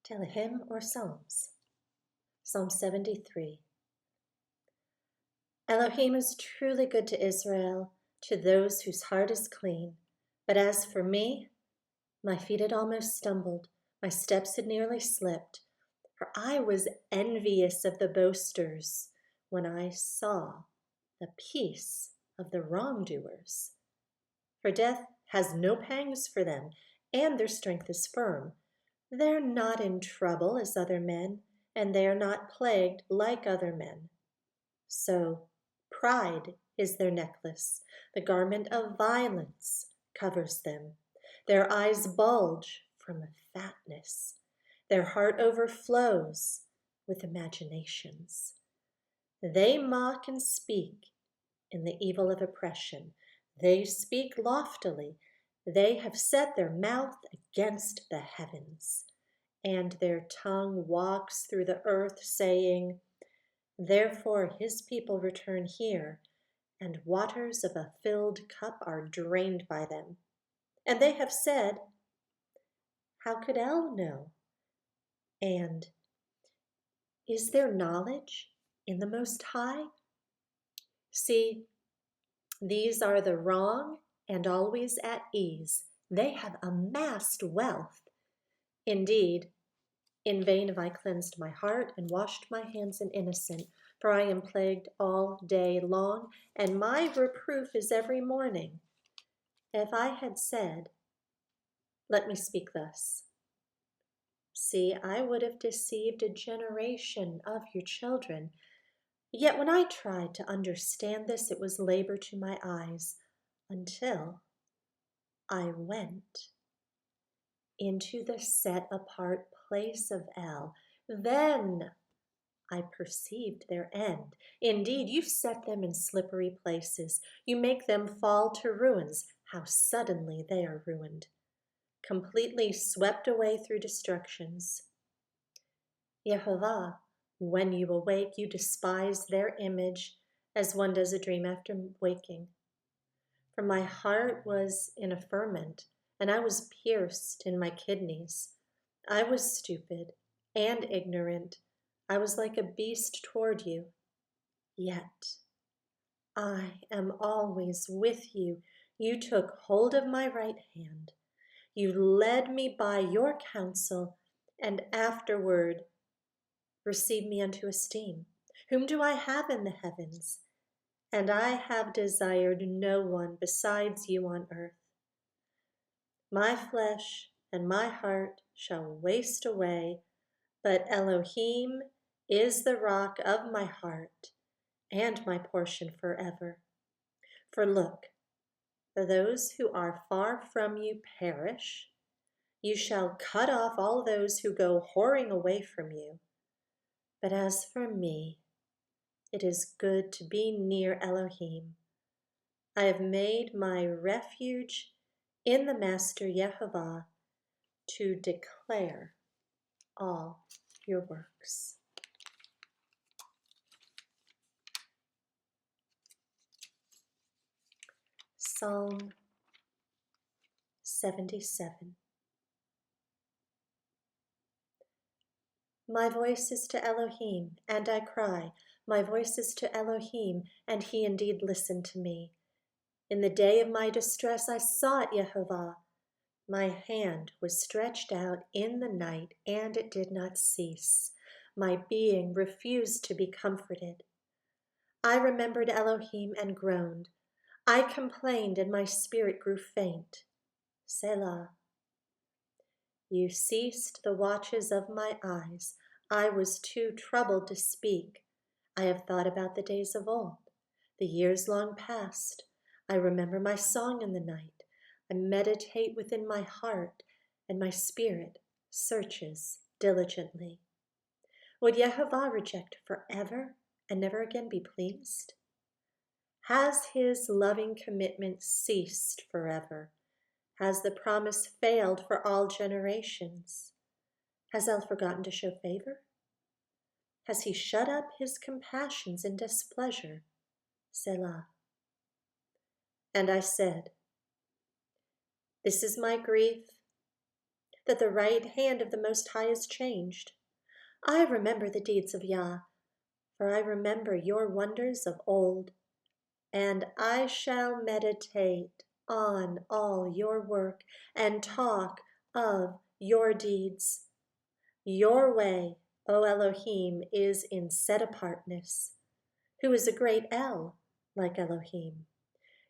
Tehillim or Psalms. Psalm 73. Elohim is truly good to Israel, to those whose heart is clean. But as for me, my feet had almost stumbled, my steps had nearly slipped, for I was envious of the boasters when I saw the peace of the wrongdoers. For death has no pangs for them, and their strength is firm. They're not in trouble as other men, and they are not plagued like other men. So pride is their necklace, the garment of violence covers them. Their eyes bulge from fatness. Their heart overflows with imaginations. They mock and speak in the evil of oppression. They speak loftily. They have set their mouth against the heavens, and their tongue walks through the earth, saying, "Therefore his people return here, and waters of a filled cup are drained by them." And they have said, "How could El know?" And, "Is there knowledge in the Most High?" See, these are the wrong and always at ease. They have amassed wealth. Indeed, in vain have I cleansed my heart and washed my hands in innocent, for I am plagued all day long, and my reproof is every morning. If I had said, "Let me speak thus," see, I would have deceived a generation of your children. Yet when I tried to understand this, it was labor to my eyes, until I went into the set-apart place of El. Then I perceived their end. Indeed, you set them in slippery places. You make them fall to ruins. How suddenly they are ruined, completely swept away through destructions. Yehovah, when you awake, you despise their image as one does a dream after waking. For my heart was in a ferment, and I was pierced in my kidneys. I was stupid and ignorant. I was like a beast toward you. Yet I am always with you. You took hold of my right hand. You led me by your counsel, and afterward received me unto esteem. Whom do I have in the heavens? And I have desired no one besides you on earth. My flesh and my heart shall waste away, but Elohim is the rock of my heart and my portion forever. For look, those who are far from you perish. You shall cut off all those who go whoring away from you. But as for me, it is good to be near Elohim. I have made my refuge in the Master Yehovah to declare all your works. Psalm 77. My voice is to Elohim, and I cry. My voice is to Elohim, and he indeed listened to me. In the day of my distress I sought Yehovah. My hand was stretched out in the night, and it did not cease. My being refused to be comforted. I remembered Elohim and groaned. I complained, and my spirit grew faint. Selah. You ceased the watches of my eyes. I was too troubled to speak. I have thought about the days of old, the years long past. I remember my song in the night. I meditate within my heart, and my spirit searches diligently. Would Yehovah reject forever and never again be pleased? Has his loving commitment ceased forever? Has the promise failed for all generations? Has El forgotten to show favor? Has he shut up his compassions in displeasure? Selah. And I said, "This is my grief, that the right hand of the Most High is changed. I remember the deeds of Yah, for I remember your wonders of old, and I shall meditate on all your work and talk of your deeds. Your way, O Elohim, is in set apartness, who is a great El, like Elohim.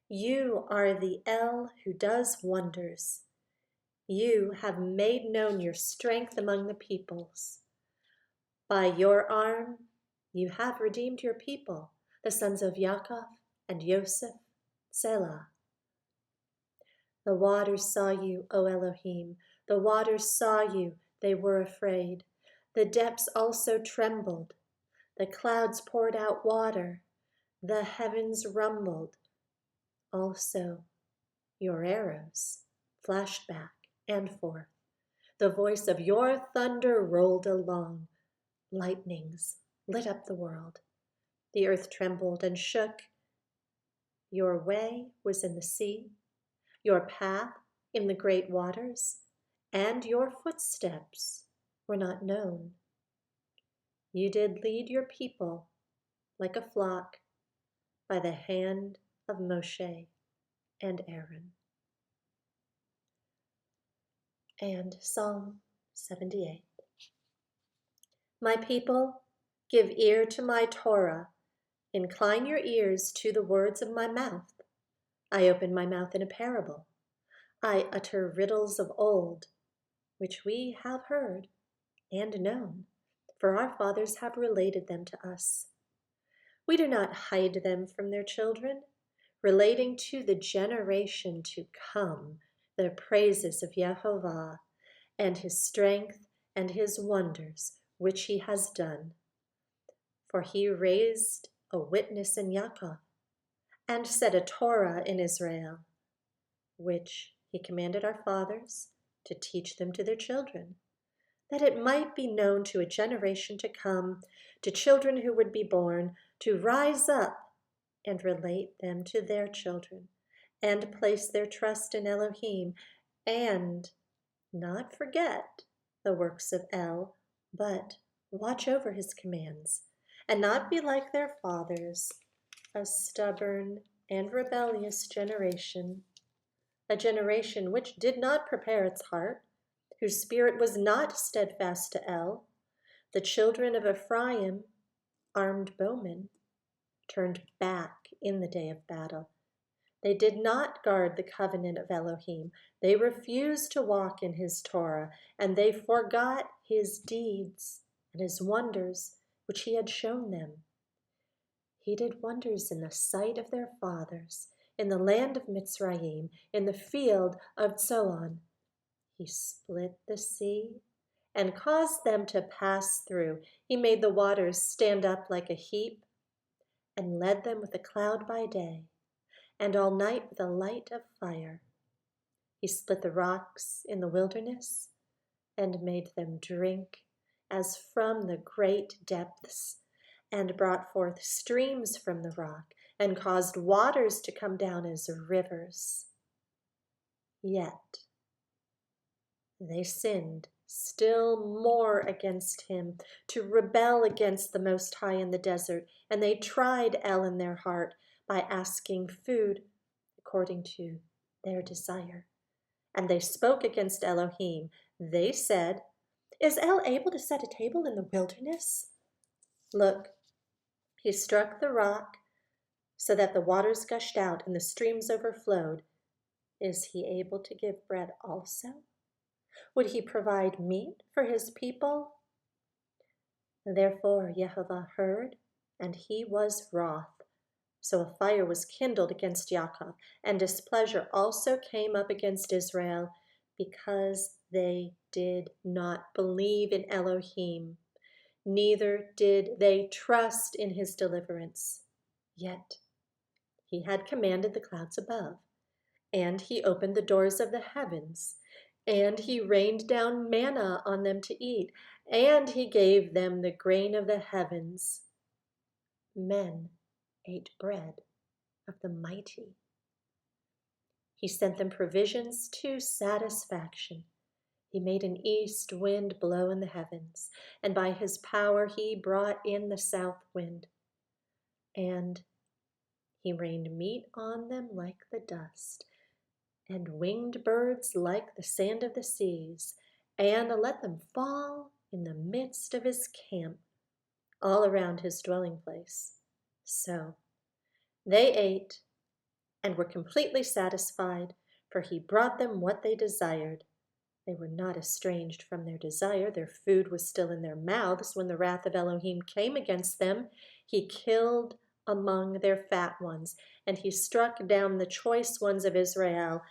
You are the El who does wonders. You have made known your strength among the peoples. By your arm you have redeemed your people, the sons of Yaakov and Yosef, Selah. The waters saw you, O Elohim. The waters saw you, they were afraid. The depths also trembled. The clouds poured out water. The heavens rumbled. Also, your arrows flashed back and forth. The voice of your thunder rolled along. Lightnings lit up the world. The earth trembled and shook. Your way was in the sea, your path in the great waters, and your footsteps were not known. You did lead your people like a flock by the hand of Moshe and Aaron. And Psalm 78. My people, give ear to my Torah. Incline your ears to the words of my mouth. I open my mouth in a parable. I utter riddles of old, which we have heard and known, for our fathers have related them to us. We do not hide them from their children, relating to the generation to come the praises of Yehovah and his strength and his wonders which he has done. For he raised a witness in Yaakov and set a Torah in Israel, which he commanded our fathers to teach them to their children, that it might be known to a generation to come, to children who would be born, to rise up and relate them to their children, and place their trust in Elohim, and not forget the works of El, but watch over his commands, and not be like their fathers, a stubborn and rebellious generation, a generation which did not prepare its heart, whose spirit was not steadfast to El. The children of Ephraim, armed bowmen, turned back in the day of battle. They did not guard the covenant of Elohim. They refused to walk in his Torah, and they forgot his deeds and his wonders which he had shown them. He did wonders in the sight of their fathers, in the land of Mitzrayim, in the field of Zoan. He split the sea and caused them to pass through. He made the waters stand up like a heap and led them with a cloud by day and all night with a light of fire. He split the rocks in the wilderness and made them drink as from the great depths, and brought forth streams from the rock, and caused waters to come down as rivers. Yet they sinned still more against him, to rebel against the Most High in the desert, and they tried El in their heart by asking food according to their desire. And they spoke against Elohim. They said, "Is El able to set a table in the wilderness? Look, he struck the rock so that the waters gushed out and the streams overflowed. Is he able to give bread also? Would he provide meat for his people?" Therefore Yehovah heard, and he was wroth. So a fire was kindled against Yaakov, and displeasure also came up against Israel, because they did not believe in Elohim, neither did they trust in his deliverance. Yet he had commanded the clouds above, and he opened the doors of the heavens, and he rained down manna on them to eat, and he gave them the grain of the heavens. Men ate bread of the mighty. He sent them provisions to satisfaction. He made an east wind blow in the heavens, and by his power he brought in the south wind. And he rained meat on them like the dust, and winged birds like the sand of the seas, and let them fall in the midst of his camp, all around his dwelling place. So they ate and were completely satisfied, for he brought them what they desired. They were not estranged from their desire. Their food was still in their mouths when the wrath of Elohim came against them. He killed among their fat ones, and he struck down the choice ones of Israel.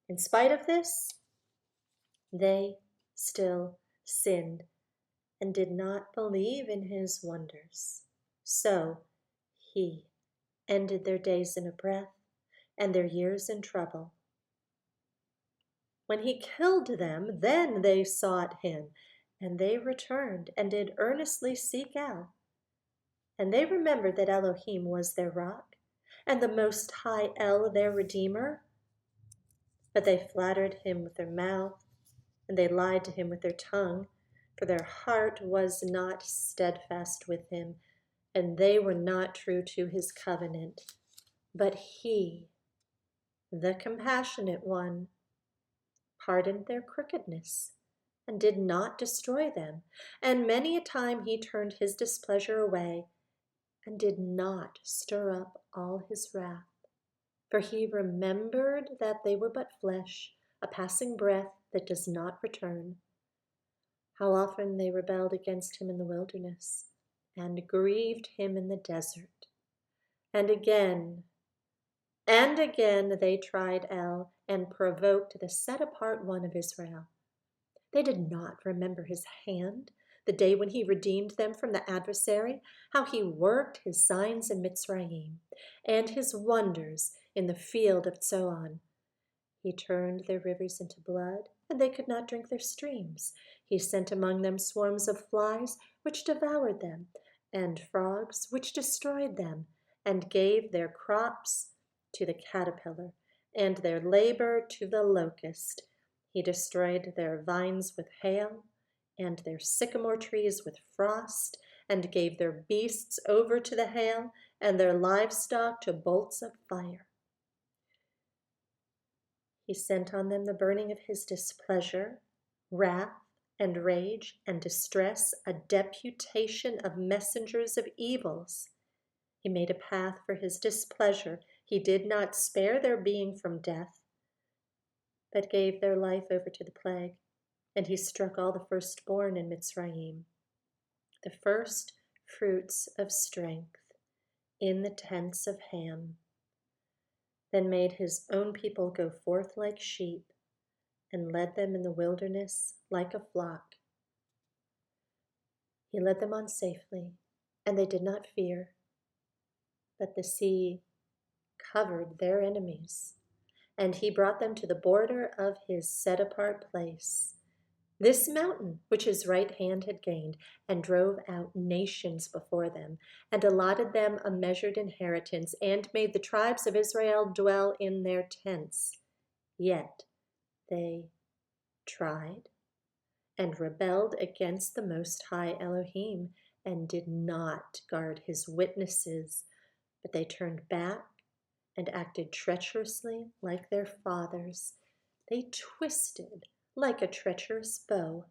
In spite of this, they still sinned and did not believe in his wonders. So he ended their days in a breath and their years in trouble. When he killed them, then they sought him, and they returned and did earnestly seek out. And they remembered that Elohim was their rock, and the Most High El their Redeemer. But they flattered him with their mouth, and they lied to him with their tongue, for their heart was not steadfast with him, and they were not true to his covenant. But he, the compassionate one, pardoned their crookedness, and did not destroy them. And many a time he turned his displeasure away, and did not stir up all his wrath. For he remembered that they were but flesh, a passing breath that does not return. How often they rebelled against him in the wilderness, and grieved him in the desert. And again they tried El, and provoked the set-apart one of Israel. They did not remember his hand, the day when he redeemed them from the adversary, how he worked his signs in Mitzrayim, and his wonders in the field of Zoan. He turned their rivers into blood, and they could not drink their streams. He sent among them swarms of flies, which devoured them, and frogs, which destroyed them, and gave their crops to the caterpillar, and their labor to the locust. He destroyed their vines with hail, and their sycamore trees with frost, and gave their beasts over to the hail, and their livestock to bolts of fire. He sent on them the burning of his displeasure, wrath, and rage, and distress, a deputation of messengers of evils. He made a path for his displeasure. He did not spare their being from death, but gave their life over to the plague. And he struck all the firstborn in Mitzrayim, the first fruits of strength in the tents of Ham. Then made his own people go forth like sheep, and led them in the wilderness like a flock. He led them on safely, and they did not fear. But the sea covered their enemies, and he brought them to the border of his set-apart place, this mountain which his right hand had gained, and drove out nations before them, and allotted them a measured inheritance, and made the tribes of Israel dwell in their tents. Yet they tried and rebelled against the Most High Elohim, and did not guard his witnesses, but they turned back and acted treacherously like their fathers. They twisted like a treacherous bow.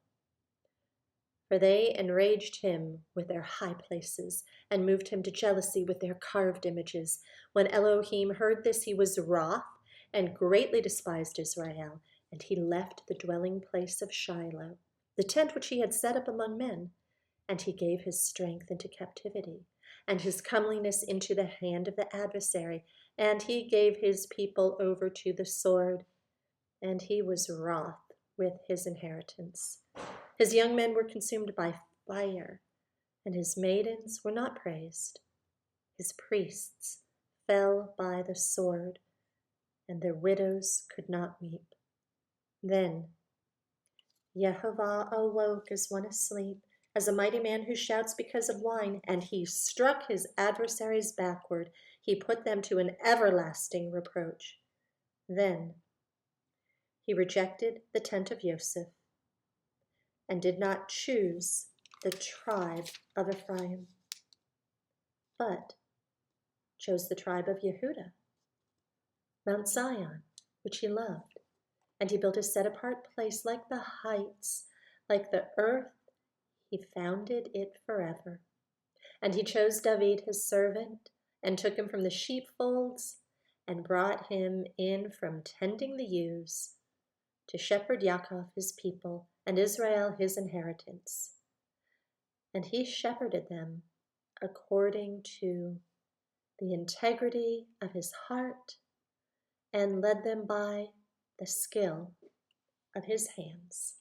For they enraged him with their high places, and moved him to jealousy with their carved images. When Elohim heard this, he was wroth, and greatly despised Israel, and he left the dwelling place of Shiloh, the tent which he had set up among men, and he gave his strength into captivity, and his comeliness into the hand of the adversary, and he gave his people over to the sword, and he was wroth with his inheritance. His young men were consumed by fire, and his maidens were not praised. His priests fell by the sword, and their widows could not weep. Then Yehovah awoke as one asleep, as a mighty man who shouts because of wine, and he struck his adversaries backward. He put them to an everlasting reproach. Then he rejected the tent of Joseph, and did not choose the tribe of Ephraim, but chose the tribe of Yehudah, Mount Zion, which he loved. And he built a set-apart place like the heights, like the earth. He founded it forever. And he chose David his servant, and took him from the sheepfolds, and brought him in from tending the ewes, to shepherd Yaakov his people, and Israel his inheritance. And he shepherded them according to the integrity of his heart, and led them by the skill of his hands.